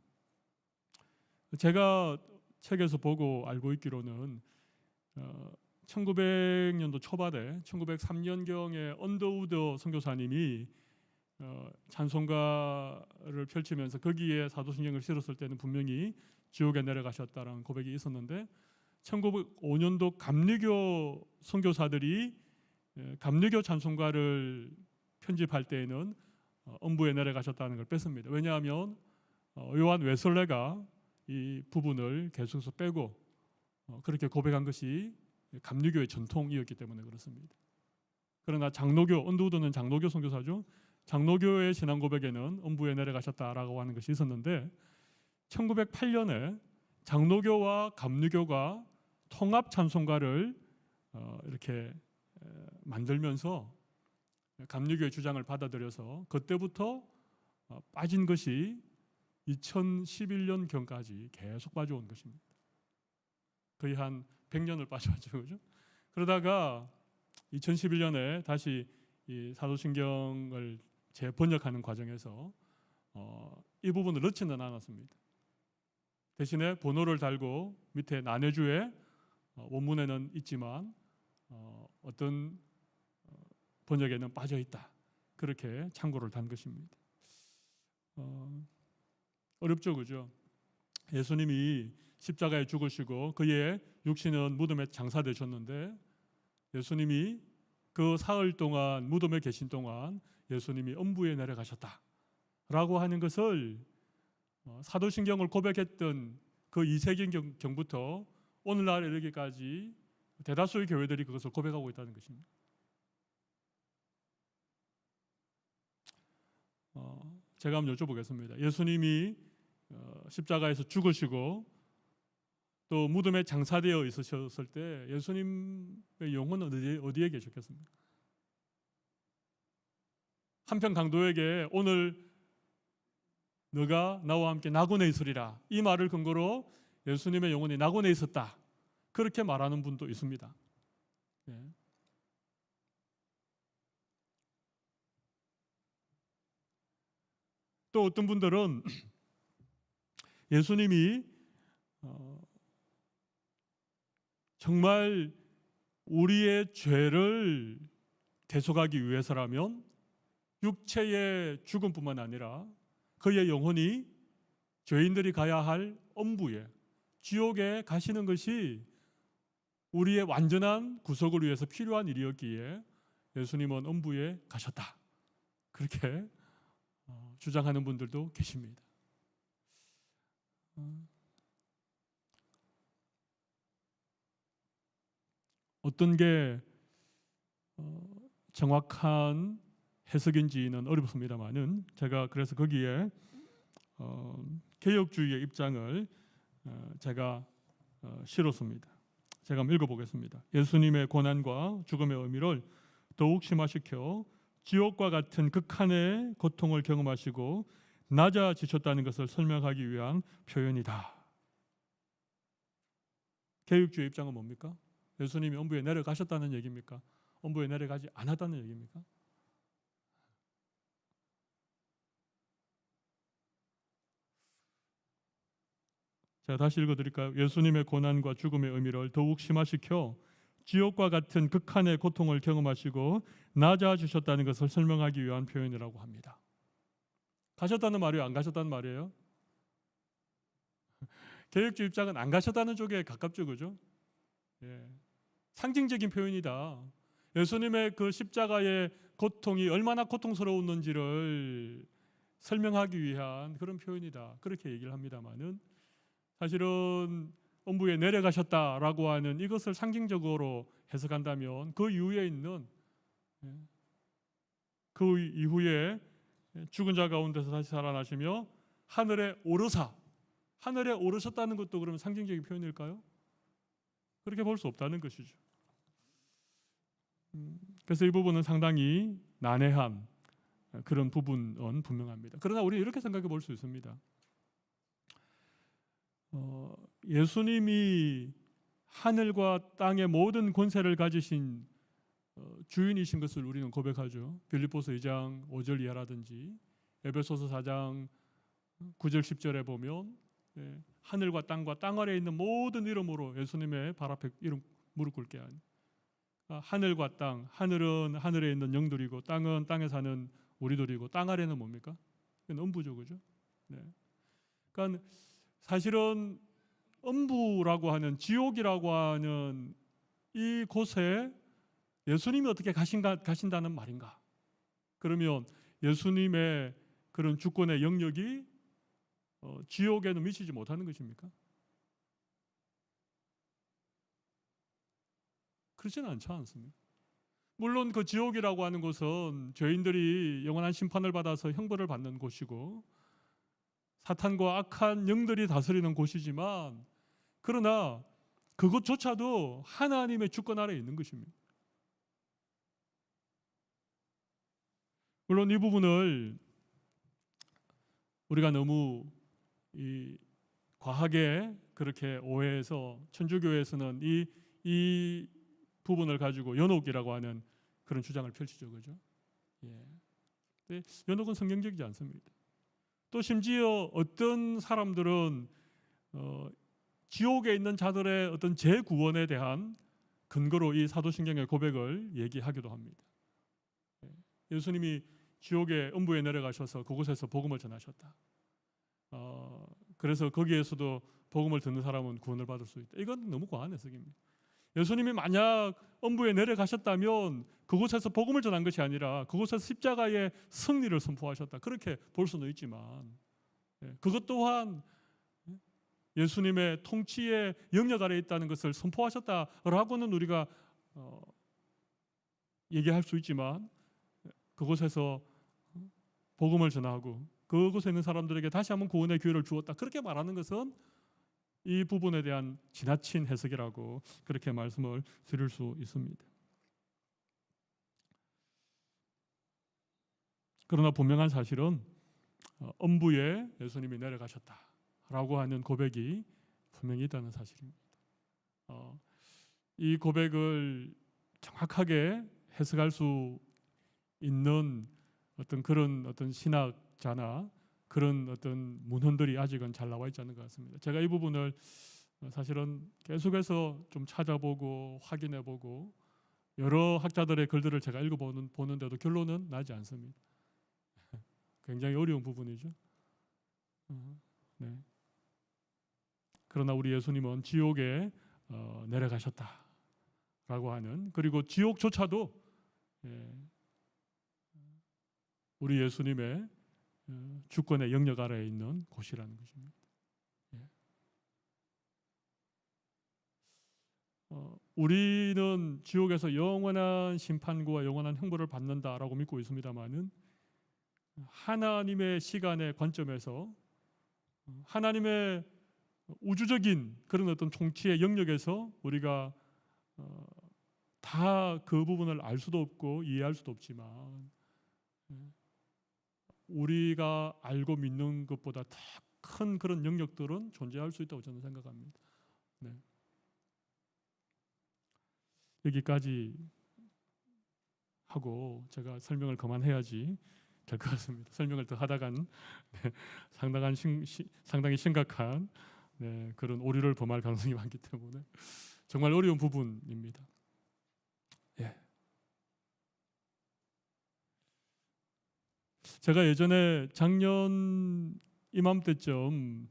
제가 책에서 보고 알고 있기로는 1900년도 초반에 1903년경에 언더우드 선교사님이 찬송가를 펼치면서 거기에 사도신경을 실었을 때는 분명히 지옥에 내려가셨다라는 고백이 있었는데 1905년도 감리교 선교사들이 감리교 찬송가를 편집할 때에는 음부에 내려가셨다는 걸 뺐습니다. 왜냐하면 요한 웨슬레가 이 부분을 계속해서 빼고 그렇게 고백한 것이 감리교의 전통이었기 때문에 그렇습니다. 그러나 장로교, 언더우드는 장로교 선교사죠. 장로교의 신앙 고백에는 음부에 내려가셨다라고 하는 것이 있었는데 1908년에 장로교와 감리교가 통합 찬송가를 이렇게 만들면서 감리교의 주장을 받아들여서 그때부터 빠진 것이 2011년경까지 계속 빠져온 것입니다. 거의 한 100년을 빠져왔죠, 그죠? 그러다가 2011년에 다시 이 사도신경을 재번역하는 과정에서 이 부분을 넣지는 않았습니다. 대신에 번호를 달고 밑에 난해주에 원문에는 있지만 어떤 번역에는 빠져 있다. 그렇게 참고를 단 것입니다. 어렵죠, 그죠? 예수님이 십자가에 죽으시고 그의 육신은 무덤에 장사되셨는데 예수님이 그 사흘 동안 무덤에 계신 동안 예수님이 음부에 내려가셨다라고 하는 것을 사도신경을 고백했던 그 2세기경부터 오늘날 이르기까지 대다수의 교회들이 그것을 고백하고 있다는 것입니다. 제가 한번 여쭤보겠습니다. 예수님이 십자가에서 죽으시고 또 무덤에 장사되어 있으셨을 때 예수님의 영혼은 어디에 계셨겠습니까? 한편 강도에게 오늘 너가 나와 함께 낙원에 있으리라 이 말을 근거로 예수님의 영혼이 낙원에 있었다 그렇게 말하는 분도 있습니다. 네. 또 어떤 분들은 예수님이 정말 우리의 죄를 대속하기 위해서라면 육체의 죽음뿐만 아니라 그의 영혼이 죄인들이 가야 할 음부에 지옥에 가시는 것이 우리의 완전한 구속을 위해서 필요한 일이었기에 예수님은 음부에 가셨다. 그렇게 주장하는 분들도 계십니다. 어떤 게 정확한 해석인지는 어렵습니다만은 제가 그래서 거기에 개혁주의의 입장을 제가 실었습니다. 제가 한번 읽어보겠습니다. 예수님의 고난과 죽음의 의미를 더욱 심화시켜 지옥과 같은 극한의 고통을 경험하시고 낮아지셨다는 것을 설명하기 위한 표현이다. 개혁주의 입장은 뭡니까? 예수님이 음부에 내려가셨다는 얘기입니까? 음부에 내려가지 않았다는 얘기입니까? 제가 다시 읽어드릴까요? 예수님의 고난과 죽음의 의미를 더욱 심화시켜 지옥과 같은 극한의 고통을 경험하시고 낮아지셨다는 것을 설명하기 위한 표현이라고 합니다. 가셨다는 말이에요? 안 가셨다는 말이에요? 개혁주의 입장은 안 가셨다는 쪽에 가깝죠, 그죠? 예. 상징적인 표현이다. 예수님의 그 십자가의 고통이 얼마나 고통스러웠는지를 설명하기 위한 그런 표현이다. 그렇게 얘기를 합니다만은 사실은 음부에 내려가셨다라고 하는 이것을 상징적으로 해석한다면 그 이후에 있는 그 이후에 죽은 자 가운데서 다시 살아나시며 하늘에 오르셨다는 것도 그러면 상징적인 표현일까요? 그렇게 볼 수 없다는 것이죠. 그래서 이 부분은 상당히 난해한 그런 부분은 분명합니다. 그러나 우리는 이렇게 생각해 볼 수 있습니다. 예수님이 하늘과 땅의 모든 권세를 가지신 주인이신 것을 우리는 고백하죠. 빌립보서 2장 5절 이하라든지 에베소서 4장 9절 10절에 보면 하늘과 땅과 땅 아래에 있는 모든 이름으로 예수님의 발 앞에 이름 무릎 꿇게 하는 하늘과 땅, 하늘은 하늘에 있는 영들이고 땅은 땅에 사는 우리들이고 땅 아래는 뭡니까? 이건 음부죠, 그죠? 네. 그러니까 사실은 음부라고 하는 지옥이라고 하는 이 곳에 예수님이 어떻게 가신다는 말인가? 그러면 예수님의 그런 주권의 영역이 지옥에는 미치지 못하는 것입니까? 그렇지는 않지 않습니까? 물론 그 지옥이라고 하는 곳은 죄인들이 영원한 심판을 받아서 형벌을 받는 곳이고 사탄과 악한 영들이 다스리는 곳이지만 그러나 그것조차도 하나님의 주권 아래에 있는 것입니다. 물론 이 부분을 우리가 너무 과하게 그렇게 오해해서 천주교에서는 이 부분을 가지고 연옥이라고 하는 그런 주장을 펼치죠, 그죠? 예. 연옥은 성경적이지 않습니다. 또 심지어 어떤 사람들은 지옥에 있는 자들의 어떤 재구원에 대한 근거로 이 사도신경의 고백을 얘기하기도 합니다. 예수님이 지옥의 음부에 내려가셔서 그곳에서 복음을 전하셨다. 그래서 거기에서도 복음을 듣는 사람은 구원을 받을 수 있다. 이건 너무 과한 해석입니다. 예수님이 만약 음부에 내려가셨다면 그곳에서 복음을 전한 것이 아니라 그곳에서 십자가의 승리를 선포하셨다. 그렇게 볼 수는 있지만 그것 또한 예수님의 통치의 영역 아래에 있다는 것을 선포하셨다라고는 우리가 얘기할 수 있지만 그곳에서 복음을 전하고 그곳에 있는 사람들에게 다시 한번 구원의 기회를 주었다. 그렇게 말하는 것은 이 부분에 대한 지나친 해석이라고 그렇게 말씀을 드릴 수 있습니다. 그러나 분명한 사실은 음부에 예수님이 내려가셨다라고 하는 고백이 분명히 있다는 사실입니다. 이 고백을 정확하게 해석할 수 있는 그런 신학자나 그런 문헌들이 아직은 잘 나와 있지 않는 것 같습니다. 제가 이 부분을 사실은 계속해서 좀 찾아보고 확인해보고 여러 학자들의 글들을 제가 읽어보는데도 결론은 나지 않습니다. 굉장히 어려운 부분이죠. 네. 그러나 우리 예수님은 지옥에 내려가셨다라고 하는, 그리고 지옥조차도 우리 예수님의 주권의 영역 아래에 있는 곳이라는 것입니다. 우리는 지옥에서 영원한 심판과 영원한 형벌을 받는다라고 믿고 있습니다만은 하나님의 시간의 관점에서 하나님의 우주적인 그런 통치의 영역에서 우리가 다 그 부분을 알 수도 없고 이해할 수도 없지만 우리가 알고 믿는 것보다 더 큰 그런 영역들은 존재할 수 있다고 저는 생각합니다. 네. 여기까지 하고 제가 설명을 그만해야지 될 것 같습니다. 설명을 더 하다간 상당히 심각한 그런 오류를 범할 가능성이 많기 때문에 정말 어려운 부분입니다. 제가 예전에 작년 이맘때쯤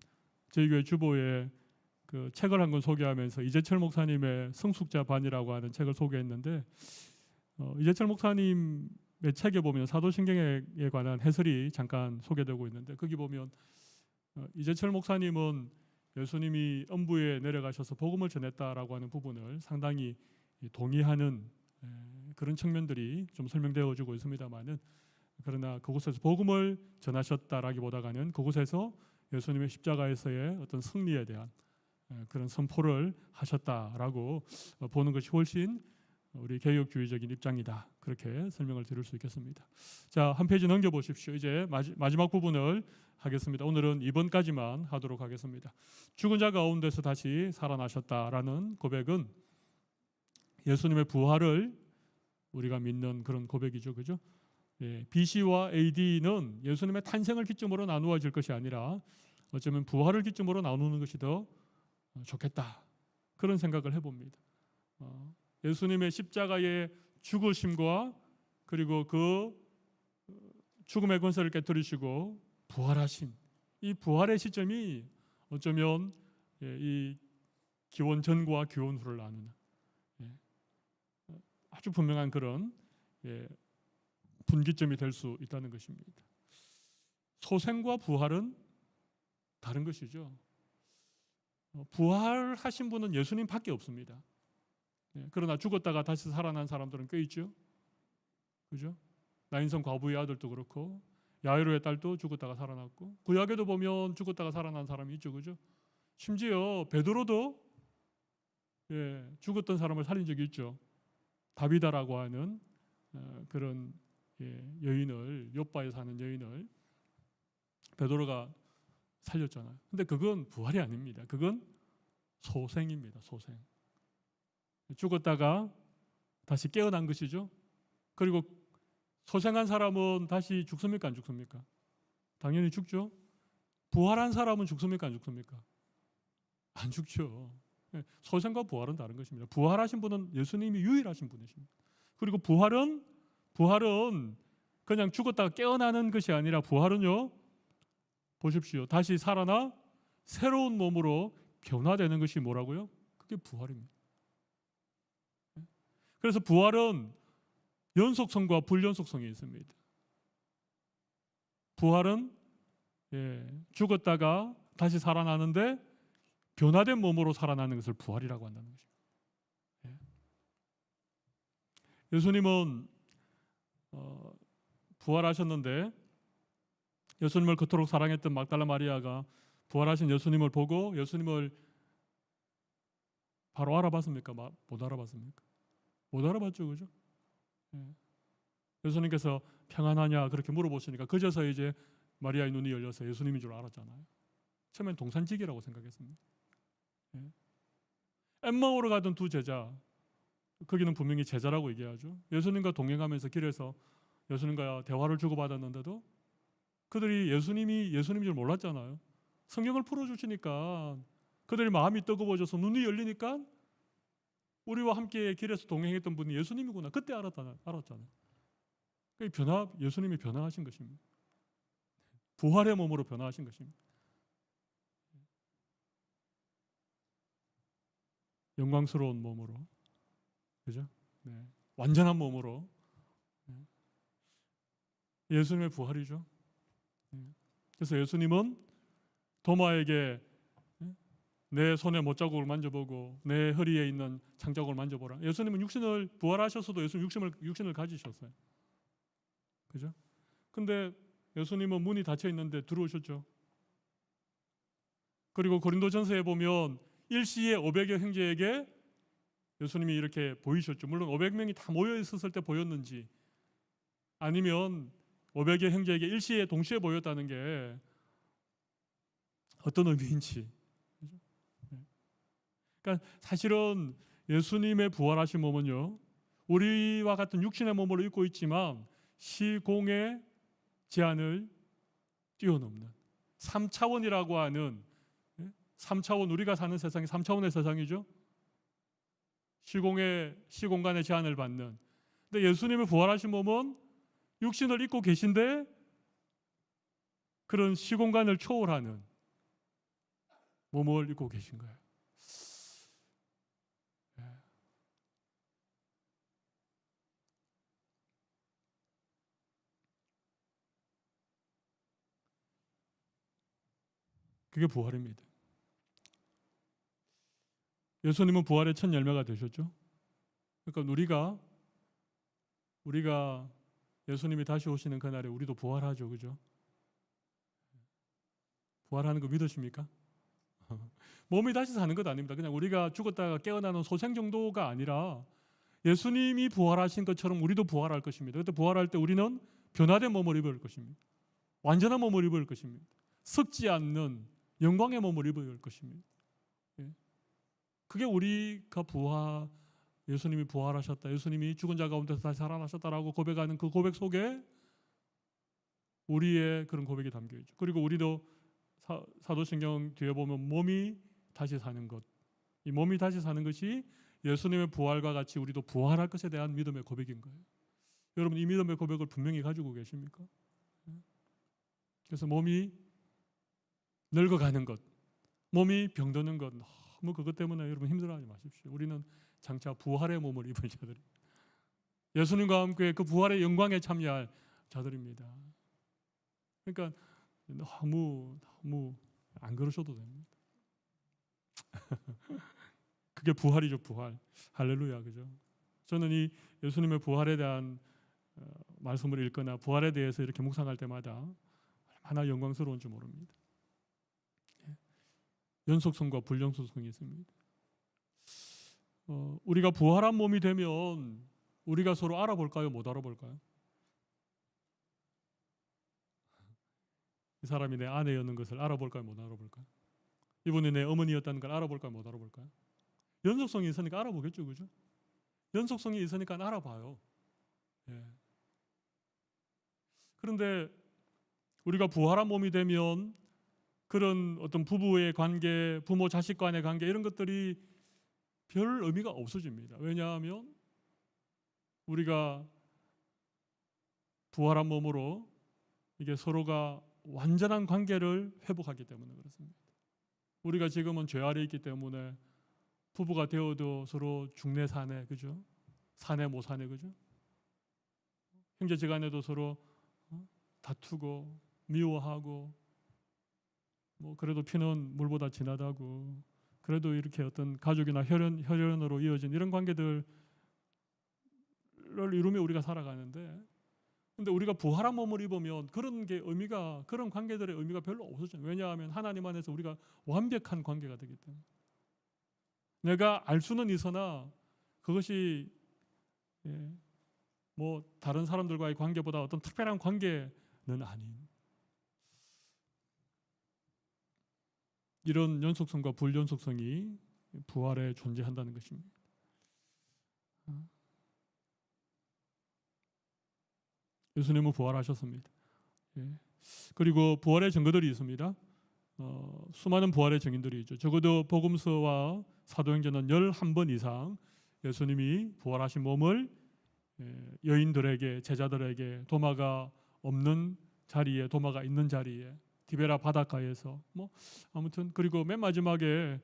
저희 교회 주보에 그 책을 한 권 소개하면서 이재철 목사님의 성숙자반이라고 하는 책을 소개했는데 이재철 목사님의 책에 보면 사도신경에 관한 해설이 잠깐 소개되고 있는데 거기 보면 이재철 목사님은 예수님이 음부에 내려가셔서 복음을 전했다라고 하는 부분을 상당히 동의하는 그런 측면들이 좀 설명되어지고 있습니다만은 그러나 그곳에서 복음을 전하셨다라기보다는 그곳에서 예수님의 십자가에서의 승리에 대한 그런 선포를 하셨다라고 보는 것이 훨씬 우리 개혁주의적인 입장이다. 그렇게 설명을 드릴 수 있겠습니다. 자, 한 페이지 넘겨보십시오. 이제 마지막 부분을 하겠습니다. 오늘은 2번까지만 하도록 하겠습니다. 죽은 자 가운데서 다시 살아나셨다라는 고백은 예수님의 부활을 우리가 믿는 그런 고백이죠. 그죠? BC와 AD는 예수님의 탄생을 기점으로 나누어질 것이 아니라 어쩌면 부활을 기점으로 나누는 것이 더 좋겠다. 그런 생각을 해봅니다. 예수님의 십자가의 죽으심과 그리고 그 죽음의 권세를 깨뜨리시고 부활하신 이 부활의 시점이 어쩌면 이 기원 전과 기원 후를 나누는 아주 분명한 그런 분기점이 될 수 있다는 것입니다. 소생과 부활은 다른 것이죠. 부활하신 분은 예수님밖에 없습니다. 그러나 죽었다가 다시 살아난 사람들은 꽤 있죠. 그죠? 나인성 과부의 아들도 그렇고 야이로의 딸도 죽었다가 살아났고 구약에도 보면 죽었다가 살아난 사람이 있죠. 그죠? 심지어 베드로도 죽었던 사람을 살린 적이 있죠. 다비다라고 하는 그런 여인을, 욥바에 사는 여인을 베드로가 살렸잖아요. 근데 그건 부활이 아닙니다. 그건 소생입니다. 소생. 죽었다가 다시 깨어난 것이죠. 그리고 소생한 사람은 다시 죽습니까? 안 죽습니까? 당연히 죽죠. 부활한 사람은 죽습니까? 안 죽습니까? 안 죽죠. 소생과 부활은 다른 것입니다. 부활하신 분은 예수님이 유일하신 분이십니다. 그리고 부활은 그냥 죽었다가 깨어나는 것이 아니라 부활은요, 보십시오. 다시 살아나 새로운 몸으로 변화되는 것이 뭐라고요? 그게 부활입니다. 그래서 부활은 연속성과 불연속성이 있습니다. 부활은 죽었다가 다시 살아나는데 변화된 몸으로 살아나는 것을 부활이라고 한다는 것입니다. 예수님은 부활하셨는데 예수님을 그토록 사랑했던 막달라 마리아가 부활하신 예수님을 보고 예수님을 바로 알아봤습니까? 못 알아봤습니까? 못 알아봤죠, 그죠? 예수님께서 평안하냐 그렇게 물어보시니까 그제서 이제 마리아의 눈이 열려서 예수님인 줄 알았잖아요. 처음엔 동산지기라고 생각했습니다. 엠마오로 가던 두 제자, 거기는 분명히 제자라고 얘기하죠. 예수님과 동행하면서 길에서 예수님과 대화를 주고받았는데도 그들이 예수님인 줄 몰랐잖아요. 성경을 풀어주시니까 그들의 마음이 뜨거워져서 눈이 열리니까 우리와 함께 길에서 동행했던 분이 예수님이구나. 그때 알았잖아요. 예수님이 변화하신 것입니다. 부활의 몸으로 변화하신 것입니다. 영광스러운 몸으로, 그죠? 완전한 몸으로 예수님의 부활이죠. 그래서 예수님은 도마에게 내 손에 못자국을 만져보고 내 허리에 있는 창자국을 만져보라. 예수님은 육신을 부활하셨어도 예수님 육신을 가지셨어요. 그죠? 근데 예수님은 문이 닫혀 있는데 들어오셨죠. 그리고 고린도전서에 보면 일시에 500여 형제에게 예수님이 이렇게 보이셨죠. 물론 500명이 다 모여 있었을 때 보였는지 아니면 500여 형제에게 일시에 동시에 보였다는 게 어떤 의미인지. 그러니까 사실은 예수님의 부활하신 몸은요, 우리와 같은 육신의 몸으로 입고 있지만 시공의 제한을 뛰어넘는 3차원이라고 하는 3차원, 우리가 사는 세상이 3차원의 세상이죠. 시공간의 제한을 받는. 근데 예수님의 부활하신 몸은 육신을 입고 계신데 그런 시공간을 초월하는 몸을 입고 계신 거예요. 그게 부활입니다. 예수님은 부활의 첫 열매가 되셨죠. 그러니까 우리가 예수님이 다시 오시는 그날에 우리도 부활하죠, 그죠? 부활하는 거 믿으십니까? 몸이 다시 사는 것 아닙니다. 그냥 우리가 죽었다가 깨어나는 소생 정도가 아니라 예수님이 부활하신 것처럼 우리도 부활할 것입니다. 그때 부활할 때 우리는 변화된 몸을 입을 것입니다. 완전한 몸을 입을 것입니다. 썩지 않는 영광의 몸을 입을 것입니다. 그게 우리가 예수님이 부활하셨다, 예수님이 죽은 자 가운데서 다시 살아나셨다라고 고백하는 그 고백 속에 우리의 그런 고백이 담겨 있죠. 그리고 우리도 사도신경 뒤에 보면 몸이 다시 사는 것, 이 몸이 다시 사는 것이 예수님의 부활과 같이 우리도 부활할 것에 대한 믿음의 고백인 거예요. 여러분, 이 믿음의 고백을 분명히 가지고 계십니까? 그래서 몸이 늙어가는 것, 몸이 병드는 것, 너무 그것 때문에 여러분 힘들어하지 마십시오. 우리는 장차 부활의 몸을 입을 자들, 예수님과 함께 그 부활의 영광에 참여할 자들입니다. 그러니까 너무 안 그러셔도 됩니다. 그게 부활이죠, 부활. 할렐루야, 그죠? 저는 이 예수님의 부활에 대한 말씀을 읽거나 부활에 대해서 이렇게 묵상할 때마다 얼마나 영광스러운지 모릅니다. 연속성과 불연속성이 있습니다. 우리가 부활한 몸이 되면 우리가 서로 알아볼까요? 못 알아볼까요? 이 사람이 내 아내였는 것을 알아볼까요? 못 알아볼까요? 이분이 내 어머니였다는 걸 알아볼까요? 못 알아볼까요? 연속성이 있으니까 알아보겠죠, 그죠? 연속성이 있으니까 알아봐요. 예. 그런데 우리가 부활한 몸이 되면 그런 어떤 부부의 관계, 부모 자식 간의 관계 이런 것들이 별 의미가 없어집니다. 왜냐하면 우리가 부활한 몸으로 이게 서로가 완전한 관계를 회복하기 때문에 그렇습니다. 우리가 지금은 죄 아래 있기 때문에 부부가 되어도 서로 중내 사내, 그죠? 사내 못 사내, 그죠? 형제지간에도 서로 다투고 미워하고 뭐 그래도 피는 물보다 진하다고, 그래도 이렇게 어떤 가족이나 혈연으로 이어진 이런 관계들을 이루며 우리가 살아가는데, 근데 우리가 부활한 몸을 입으면 그런 게 의미가, 그런 관계들의 의미가 별로 없어져요. 왜냐하면 하나님 안에서 우리가 완벽한 관계가 되기 때문에. 내가 알 수는 있으나 그것이 뭐 다른 사람들과의 관계보다 어떤 특별한 관계는 아닌, 이런 연속성과 불연속성이 부활에 존재한다는 것입니다. 예수님은 부활하셨습니다. 그리고 부활의 증거들이 있습니다. 수많은 부활의 증인들이 있죠. 적어도 복음서와 사도행전은 11번 이상 예수님이 부활하신 몸을 여인들에게, 제자들에게, 도마가 없는 자리에, 도마가 있는 자리에, 디베라 바닷가에서, 뭐 아무튼, 그리고 맨 마지막에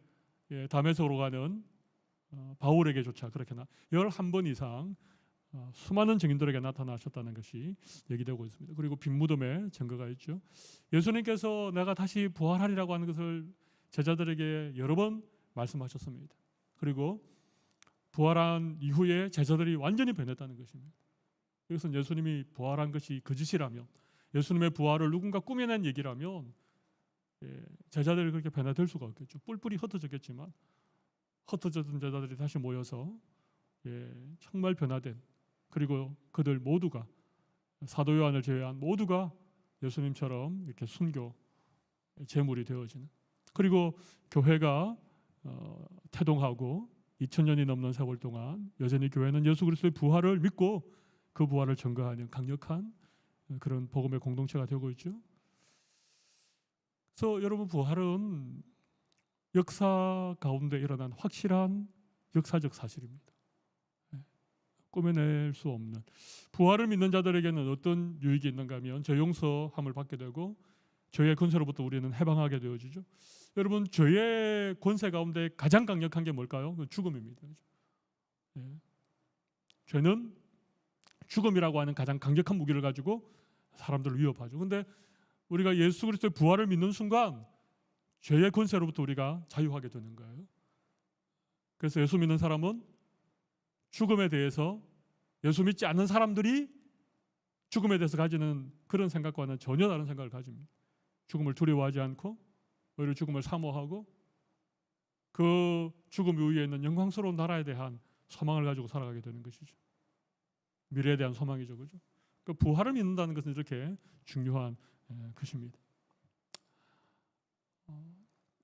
다메섹으로 가는 바울에게조차 그렇게 11번 이상 수많은 증인들에게 나타나셨다는 것이 얘기되고 있습니다. 그리고 빈무덤에 증거가 있죠. 예수님께서 내가 다시 부활하리라고 하는 것을 제자들에게 여러 번 말씀하셨습니다. 그리고 부활한 이후에 제자들이 완전히 변했다는 것입니다. 이것은 예수님이 부활한 것이 거짓이라면, 예수님의 부활을 누군가 꾸며낸 얘기라면 제자들이 그렇게 변화될 수가 없겠죠. 뿔뿔이 흩어졌겠지만 흩어졌던 제자들이 다시 모여서 정말 변화된, 그리고 그들 모두가, 사도 요한을 제외한 모두가 예수님처럼 이렇게 순교 제물이 되어지는, 그리고 교회가 태동하고 2000년이 넘는 세월 동안 여전히 교회는 예수 그리스도의 부활을 믿고 그 부활을 증거하는 강력한 그런 복음의 공동체가 되고 있죠. 그래서 여러분, 부활은 역사 가운데 일어난 확실한 역사적 사실입니다. 꾸며낼 수 없는, 부활을 믿는 자들에게는 어떤 유익이 있는가 하면 죄 용서함을 받게 되고 죄의 권세로부터 우리는 해방하게 되어지죠. 여러분, 죄의 권세 가운데 가장 강력한 게 뭘까요? 죽음입니다. 죄는 죽음이라고 하는 가장 강력한 무기를 가지고 사람들을 위협하죠. 그런데 우리가 예수 그리스도의 부활을 믿는 순간 죄의 권세로부터 우리가 자유하게 되는 거예요. 그래서 예수 믿는 사람은 죽음에 대해서, 예수 믿지 않는 사람들이 죽음에 대해서 가지는 그런 생각과는 전혀 다른 생각을 가집니다. 죽음을 두려워하지 않고 오히려 죽음을 사모하고 그 죽음 이후에 있는 영광스러운 나라에 대한 소망을 가지고 살아가게 되는 것이죠. 미래에 대한 소망이죠, 그죠? 그러니까 부활을 믿는다는 것은 이렇게 중요한 것입니다.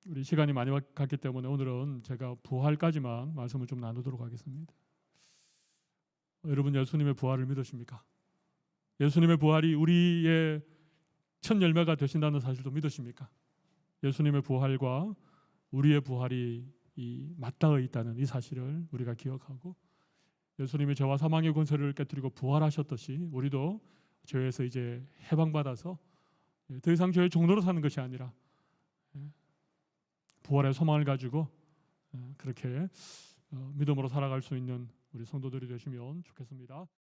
우리 시간이 많이 갔기 때문에 오늘은 제가 부활까지만 말씀을 좀 나누도록 하겠습니다. 여러분, 예수님의 부활을 믿으십니까? 예수님의 부활이 우리의 첫 열매가 되신다는 사실도 믿으십니까? 예수님의 부활과 우리의 부활이 맞닿아 있다는 이 사실을 우리가 기억하고, 예수님이 죄와 사망의 권세를 깨뜨리고 부활하셨듯이 우리도 죄에서 이제 해방받아서 더 이상 죄의 종로로 사는 것이 아니라 부활의 소망을 가지고 그렇게 믿음으로 살아갈 수 있는 우리 성도들이 되시면 좋겠습니다.